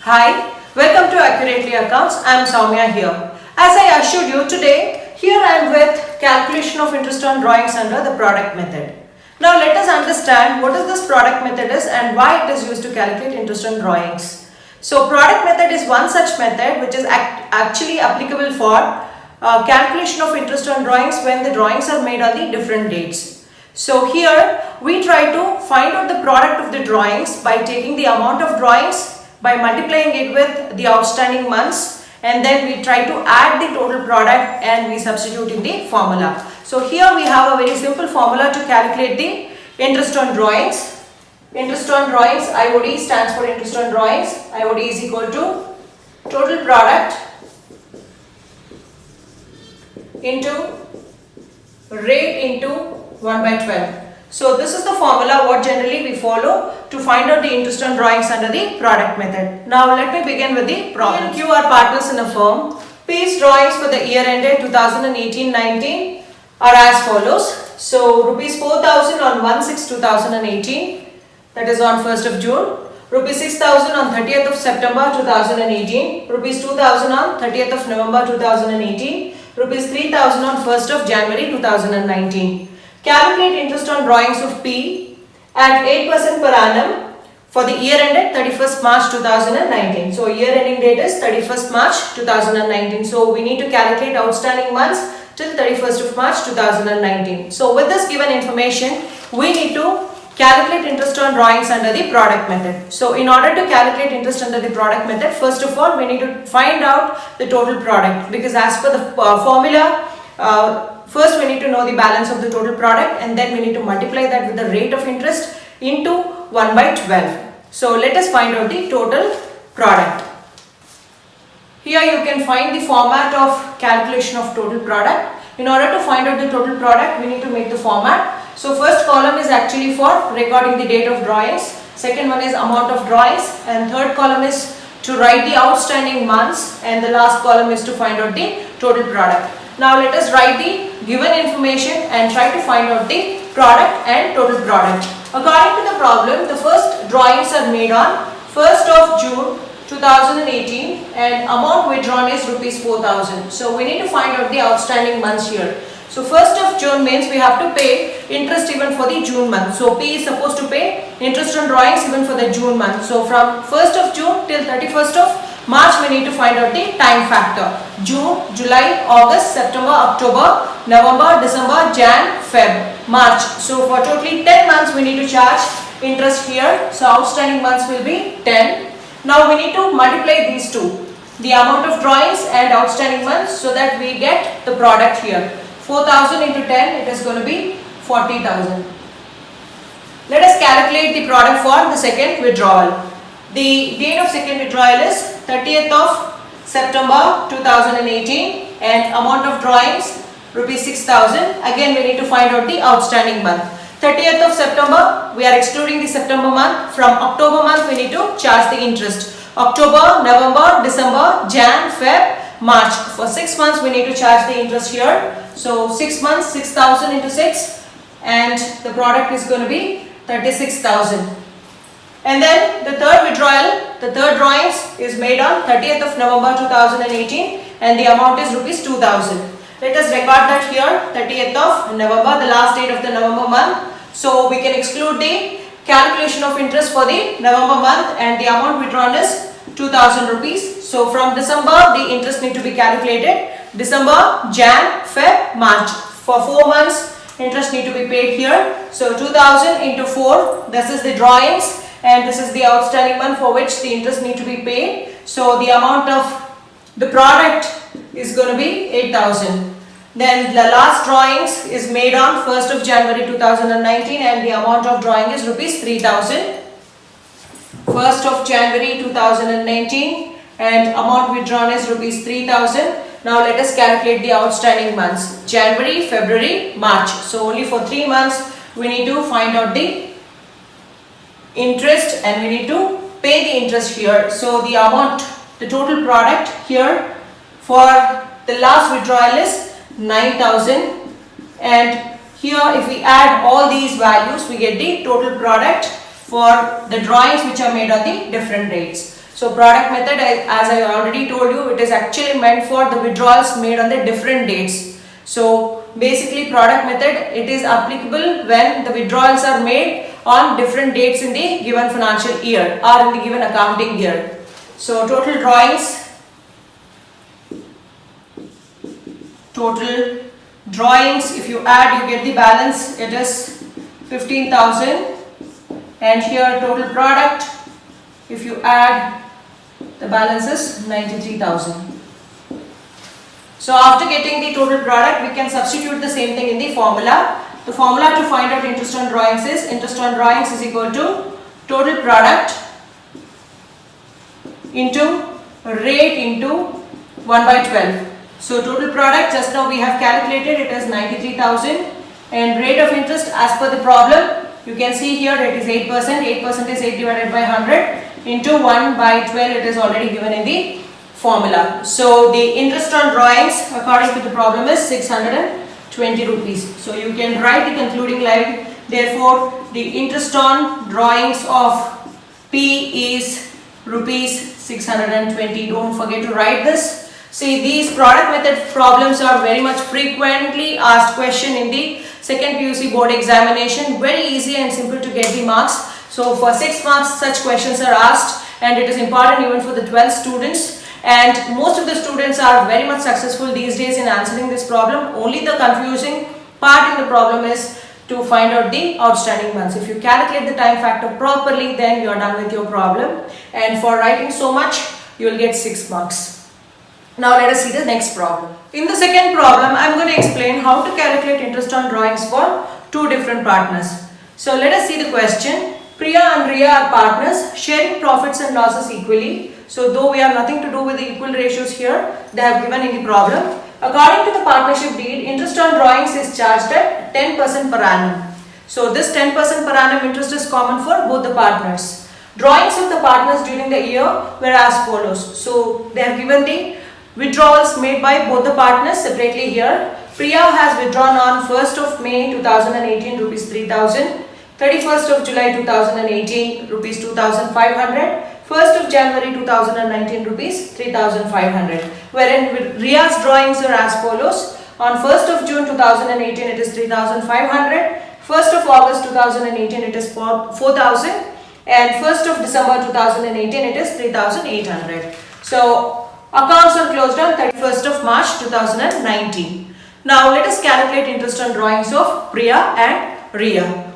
Hi, welcome to Accurately Accounts. I am Soumya here. As I assured you today, here I am with calculation of interest on drawings under the product method. Now let us understand what is this product method is and why it is used to calculate interest on drawings. So product method is one such method which is actually applicable for calculation of interest on drawings when the drawings are made on the different dates. So here we try to find out the product of the drawings by taking the amount of drawings, by multiplying it with the outstanding months, and then we try to add the total product and we substitute in the formula. So here we have a very simple formula to calculate the interest on drawings. Interest on drawings, IOD stands for interest on drawings. IOD is equal to total product into rate into 1 by 12. So this is the formula what generally we follow to find out the interest on drawings under the product method. Now let me begin with the problem. P and Q are partners in a firm. P's drawings for the year ended 2018-19 are as follows. So rupees 4,000 on 1/6/2018, that is on 1st of June. Rupees 6,000 on 30th of September 2018. Rupees 2,000 on 30th of November 2018. Rupees 3,000 on 1st of January 2019. Calculate interest on drawings of P at 8% per annum for the year ended 31st March 2019. So year ending date is 31st March 2019. So we need to calculate outstanding months till 31st of March 2019. So with this given information, we need to calculate interest on drawings under the product method. So in order to calculate interest under the product method, first of all we need to find out the total product, because as per the formula, first we need to know the balance of the total product and then we need to multiply that with the rate of interest into 1 by 12. So let us find out the total product. Here you can find the format of calculation of total product. In order to find out the total product, we need to make the format. So first column is actually for recording the date of drawings. Second one is amount of drawings, and third column is to write the outstanding months, and the last column is to find out the total product. Now let us write the given information and try to find out the product and total product. According to the problem, the first drawings are made on 1st of June 2018 and amount withdrawn is rupees 4,000. So we need to find out the outstanding months here. So 1st of June means we have to pay interest even for the June month. So P is supposed to pay interest on drawings even for the June month. So from 1st of June till 31st of March we need to find out the time factor. June, July, August, September, October, November, December, Jan, Feb, March. So for totally 10 months we need to charge interest here. So outstanding months will be 10. Now we need to multiply these two, the amount of drawings and outstanding months, so that we get the product here. 4,000 into 10, it is going to be 40,000. Let us calculate the product for the second withdrawal. The date of second withdrawal is 30th of September 2018 and amount of drawings rupees 6,000. Again we need to find out the outstanding month. 30th of September, we are excluding the September month. From October month we need to charge the interest. October, November, December, Jan, Feb, March. For 6 months we need to charge the interest here. So 6 months, 6,000 into 6, and the product is going to be 36,000. And then the third withdrawal, the third drawings is made on 30th of November 2018 and the amount is rupees 2,000. Let us record that here, 30th of November, the last date of the November month. So we can exclude the calculation of interest for the November month and the amount withdrawn is 2,000 rupees. So from December the interest need to be calculated. December, Jan, Feb, March. For 4 months interest need to be paid here. So 2,000 into 4, this is the drawings and this is the outstanding month for which the interest need to be paid. So the amount of the product is going to be 8,000. Then the last drawings is made on 1st of January 2019 and the amount of drawing is rupees 3,000. 1st of January 2019 and amount withdrawn is rupees 3,000. Now let us calculate the outstanding months. January, February, March. So only for 3 months we need to find out the interest and we need to pay the interest here. So the amount, the total product here for the last withdrawal is 9,000, and here if we add all these values we get the total product for the drawings which are made on the different dates. So product method, as I already told you, it is actually meant for the withdrawals made on the different dates. So basically product method, it is applicable when the withdrawals are made on different dates in the given financial year or in the given accounting year. So total drawings, if you add, you get the balance, it is 15,000, and here total product, if you add, the balance is 93,000. So after getting the total product, we can substitute the same thing in the formula. The formula to find out interest on drawings is equal to total product into rate into 1 by 12. So total product, just now we have calculated, it is 93,000, and rate of interest as per the problem, you can see here it is 8%. 8% is 8 divided by 100 into 1 by 12, it is already given in the formula. So the interest on drawings according to the problem is 620 rupees. So you can write the concluding line. Therefore, the interest on drawings of P is rupees 620. Don't forget to write this. See, these product method problems are very much frequently asked question in the second PUC board examination. Very easy and simple to get the marks. So for 6 marks such questions are asked, and it is important even for the 12 students. And most of the students are very much successful these days in answering this problem. Only the confusing part in the problem is to find out the outstanding months. If you calculate the time factor properly, then you are done with your problem. And for writing so much, you will get 6 marks. Now let us see the next problem. In the second problem, I am going to explain how to calculate interest on drawings for two different partners. So let us see the question. Priya and Riya are partners sharing profits and losses equally. So though we have nothing to do with the equal ratios here, they have given in the problem. According to the partnership deed, interest on drawings is charged at 10% per annum. So this 10% per annum interest is common for both the partners. Drawings of the partners during the year were as follows. So they have given the withdrawals made by both the partners separately here. Priya has withdrawn on 1st of May 2018 rupees 3,000, 31st of July 2018 rupees 2,500, 1st of January 2019 rupees 3,500. Wherein Riya's drawings are as follows. On 1st of June 2018 it is 3,500, 1st of August 2018 it is 4,000, and 1st of December 2018 it is 3,800. So accounts are closed on 31st of March 2019. Now let us calculate interest on drawings of Priya and Riya.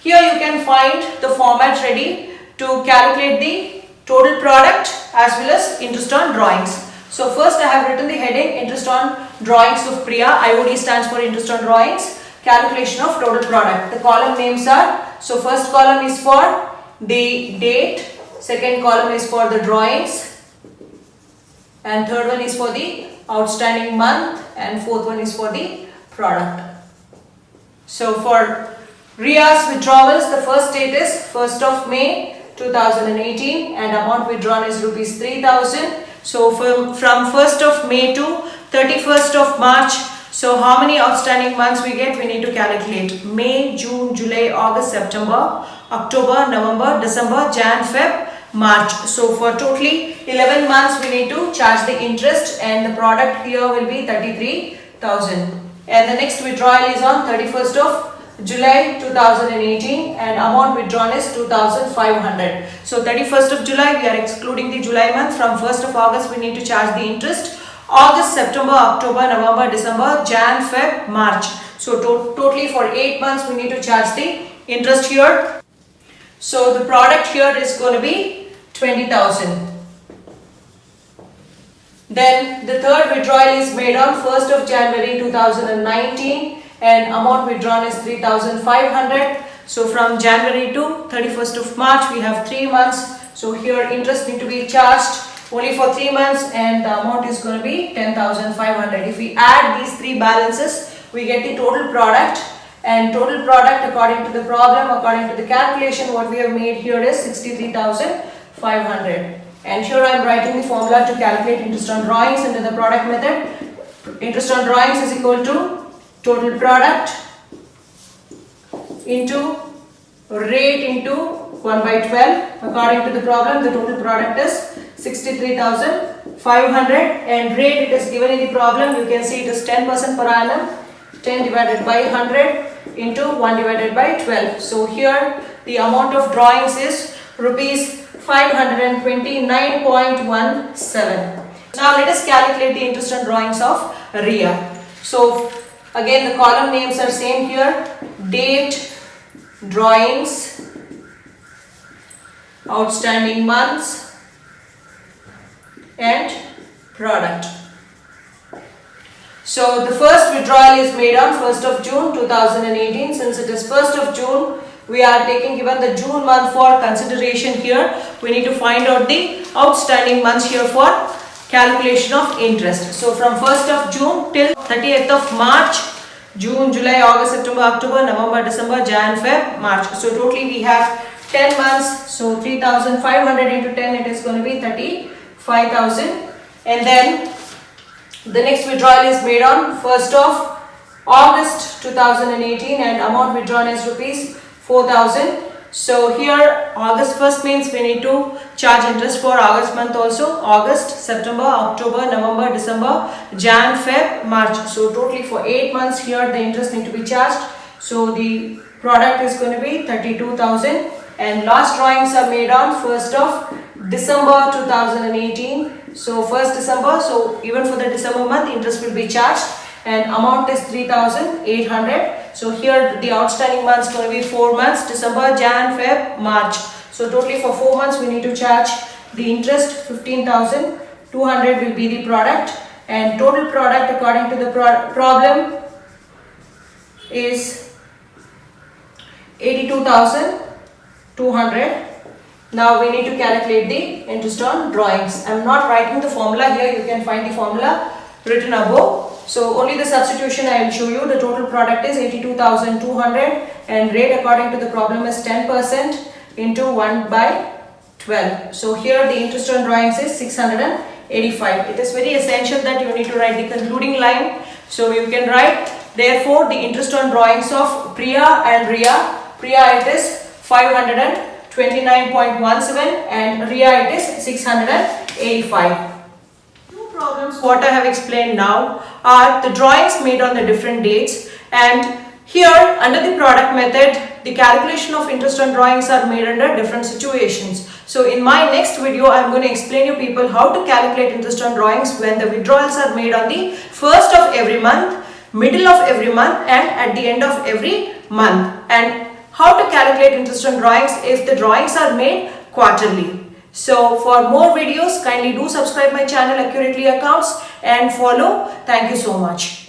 Here you can find the format ready to calculate the total product as well as interest on drawings. So first I have written the heading interest on drawings of Priya. IOD stands for interest on drawings. Calculation of total product. The column names are, so first column is for the date, second column is for the drawings, and third one is for the outstanding month, and fourth one is for the product. So for Riya's withdrawals, the first date is 1st of May 2018 and amount withdrawn is rupees 3,000. So from 1st of May to 31st of March, so how many outstanding months we get? We need to calculate. May, June, July, August, September, October, November, December, Jan, Feb, March. So for totally 11 months we need to charge the interest, and the product here will be 33,000. And the next withdrawal is on 31st of July 2018 and amount withdrawn is 2,500. So 31st of July we are excluding the July month. From 1st of August we need to charge the interest. August, September, October, November, December, Jan, Feb, March. So totally for 8 months we need to charge the interest here. So the product here is going to be 20,000. Then the third withdrawal is made on 1st of January 2019 and amount withdrawn is 3,500. So from January to 31st of March we have 3 months. So here interest need to be charged only for 3 months and the amount is going to be 10,500. If we add these 3 balances, we get the total product, and total product according to the problem, according to the calculation what we have made here is 63,500. And here I am writing the formula to calculate interest on drawings under the product method. Interest on drawings is equal to total product into rate into 1 by 12. According to the problem, the total product is 63,500 and rate it is given in the problem. You can see it is 10% per annum. 10 divided by 100 into 1 divided by 12. So here the amount of drawings is rupees 529.17. Now let us calculate the interest on drawings of RIA. So again the column names are same here. Date, drawings, outstanding months and product. So the first withdrawal is made on 1st of June 2018. Since it is 1st of June, we are taking given the June month for consideration here. We need to find out the outstanding months here for calculation of interest. So from 1st of June till 30th of March, June, July, August, September, October, November, December, Jan, Feb, March. So totally we have 10 months. So 3,500 into 10, it is going to be 35,000. And then the next withdrawal is made on 1st of August 2018 and amount withdrawn is rupees 4,000. So here August 1st means we need to charge interest for August month also. August, September, October, November, December, Jan, Feb, March. So totally for 8 months here the interest need to be charged. So the product is going to be 32,000 and last drawings are made on 1st of December 2018. So 1st December, so even for the December month interest will be charged and amount is 3,800. So here the outstanding months going to be 4 months, December, Jan, Feb, March. So totally for 4 months we need to charge the interest. 15,200 will be the product and total product according to the problem is 82,200. Now we need to calculate the interest on drawings. I am not writing the formula here. You can find the formula written above. So only the substitution I will show you. The total product is 82,200 and rate according to the problem is 10% into 1 by 12. So here the interest on drawings is 685. It is very essential that you need to write the concluding line. So you can write therefore the interest on drawings of PRIA and RIA. PRIA it is 529.17 and RIA it is 685. Two problems what I have explained now are the drawings made on the different dates, and here under the product method the calculation of interest on drawings are made under different situations. So in my next video I am going to explain you people how to calculate interest on drawings when the withdrawals are made on the first of every month, middle of every month and at the end of every month, and how to calculate interest on drawings if the drawings are made quarterly. So for more videos kindly do subscribe my channel Accurately Accounts and follow. Thank you so much.